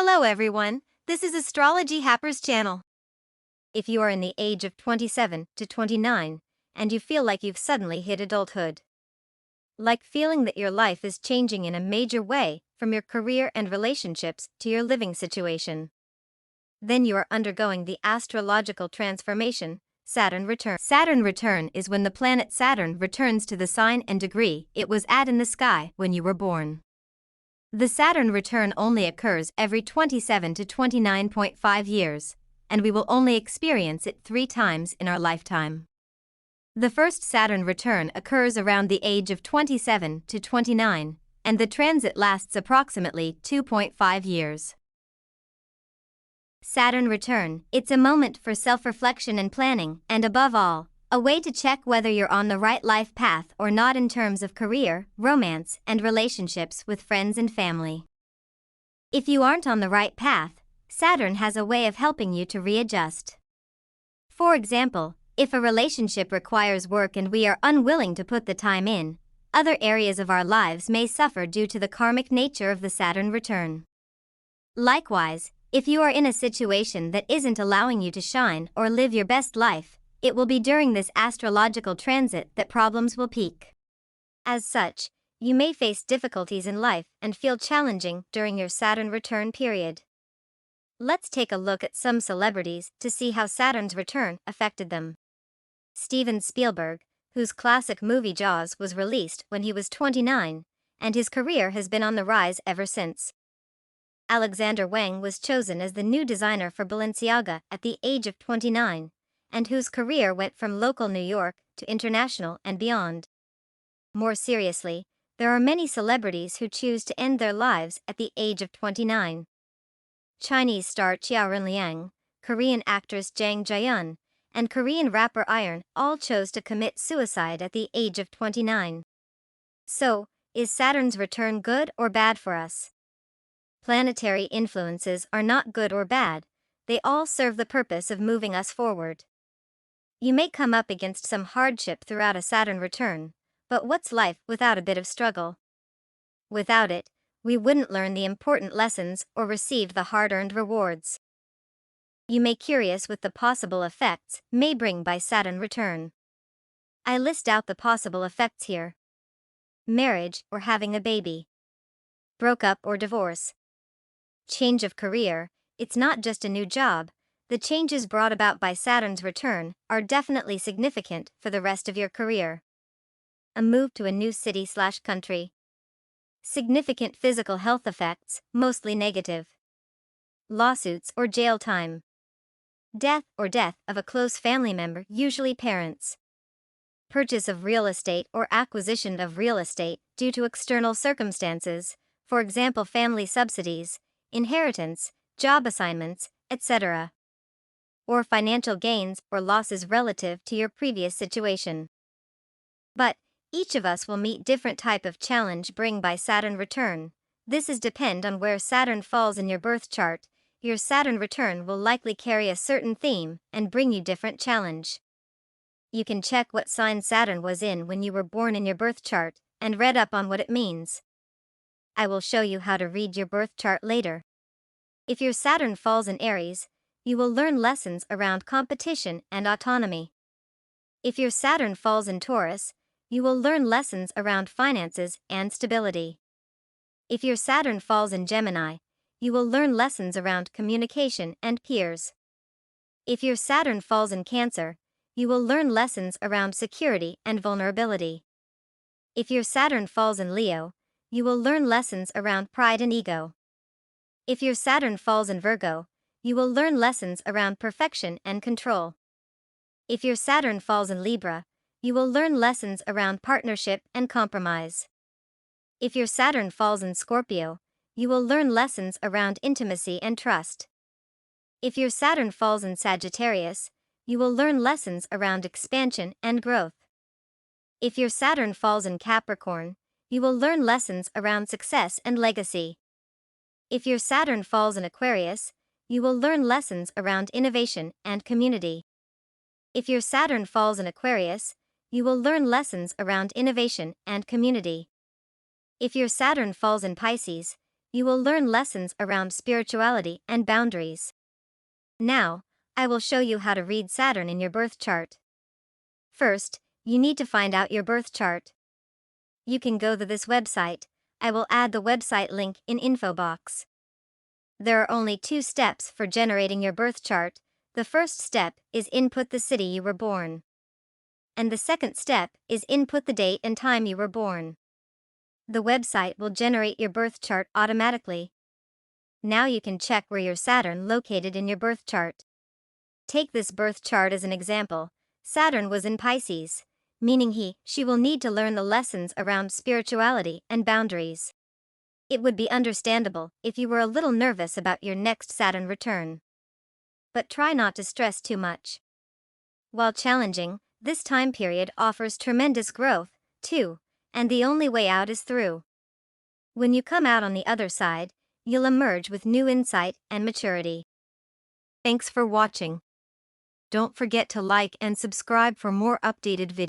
Hello everyone, this is Astrology Happers channel. If you are in the age of 27 to 29, and you feel like you've suddenly hit adulthood, like feeling that your life is changing in a major way, from your career and relationships to your living situation, then you are undergoing the astrological transformation, Saturn Return. Saturn Return is when the planet Saturn returns to the sign and degree it was at in the sky when you were born. The Saturn return only occurs every 27 to 29.5 years, and we will only experience it 3 times in our lifetime. The first Saturn return occurs around the age of 27 to 29, and the transit lasts approximately 2.5 years. Saturn return, it's a moment for self-reflection and planning, and above all, a way to check whether you're on the right life path or not in terms of career, romance, and relationships with friends and family. If you aren't on the right path, Saturn has a way of helping you to readjust. For example, if a relationship requires work and we are unwilling to put the time in, other areas of our lives may suffer due to the karmic nature of the Saturn return. Likewise, if you are in a situation that isn't allowing you to shine or live your best life, it will be during this astrological transit that problems will peak. As such, you may face difficulties in life and feel challenging during your Saturn return period. Let's take a look at some celebrities to see how Saturn's return affected them. Steven Spielberg, whose classic movie Jaws was released when he was 29, and his career has been on the rise ever since. Alexander Wang was chosen as the new designer for Balenciaga at the age of 29, and whose career went from local New York to international and beyond. More seriously, there are many celebrities who choose to end their lives at the age of 29. Chinese star Qiao Runliang, Korean actress Jang Jae-eun, and Korean rapper Iron all chose to commit suicide at the age of 29. So, is Saturn's return good or bad for us? Planetary influences are not good or bad, they all serve the purpose of moving us forward. You may come up against some hardship throughout a Saturn return, but what's life without a bit of struggle? Without it, we wouldn't learn the important lessons or receive the hard-earned rewards. You may be curious with the possible effects may bring by Saturn return. I list out the possible effects here. Marriage or having a baby. Broke up or divorce. Change of career, it's not just a new job. The changes brought about by Saturn's return are definitely significant for the rest of your career. A move to a new city/country. Significant physical health effects, mostly negative. Lawsuits or jail time. Death of a close family member, usually parents. Purchase of real estate or acquisition of real estate due to external circumstances, for example family subsidies, inheritance, job assignments, etc. Or financial gains or losses relative to your previous situation. But each of us will meet different type of challenge bring by Saturn return. This is depend on where Saturn falls in your birth chart. Your Saturn return will likely carry a certain theme and bring you different challenge. You can check what sign Saturn was in when you were born in your birth chart and read up on what it means. I will show you how to read your birth chart later. If your Saturn falls in Aries, you will learn lessons around competition and autonomy. If your Saturn falls in Taurus, you will learn lessons around finances and stability. If your Saturn falls in Gemini, you will learn lessons around communication and peers. If your Saturn falls in Cancer, you will learn lessons around security and vulnerability. If your Saturn falls in Leo, you will learn lessons around pride and ego. If your Saturn falls in Virgo, you will learn lessons around perfection and control. If your Saturn falls in Libra, you will learn lessons around partnership and compromise. If your Saturn falls in Scorpio, you will learn lessons around intimacy and trust. If your Saturn falls in Sagittarius, you will learn lessons around expansion and growth. If your Saturn falls in Capricorn, you will learn lessons around success and legacy. If your Saturn falls in Aquarius, you will learn lessons around innovation and community. If your Saturn falls in Aquarius, you will learn lessons around innovation and community. If your Saturn falls in Pisces, you will learn lessons around spirituality and boundaries. Now, I will show you how to read Saturn in your birth chart. First, you need to find out your birth chart. You can go to this website. I will add the website link in info box. There are only 2 steps for generating your birth chart. The first step is input the city you were born. And the second step is input the date and time you were born. The website will generate your birth chart automatically. Now you can check where your Saturn located in your birth chart. Take this birth chart as an example. Saturn was in Pisces, meaning she will need to learn the lessons around spirituality and boundaries. It would be understandable if you were a little nervous about your next Saturn return. But try not to stress too much. While challenging, this time period offers tremendous growth, too, and the only way out is through. When you come out on the other side, you'll emerge with new insight and maturity. Thanks for watching. Don't forget to like and subscribe for more updated videos.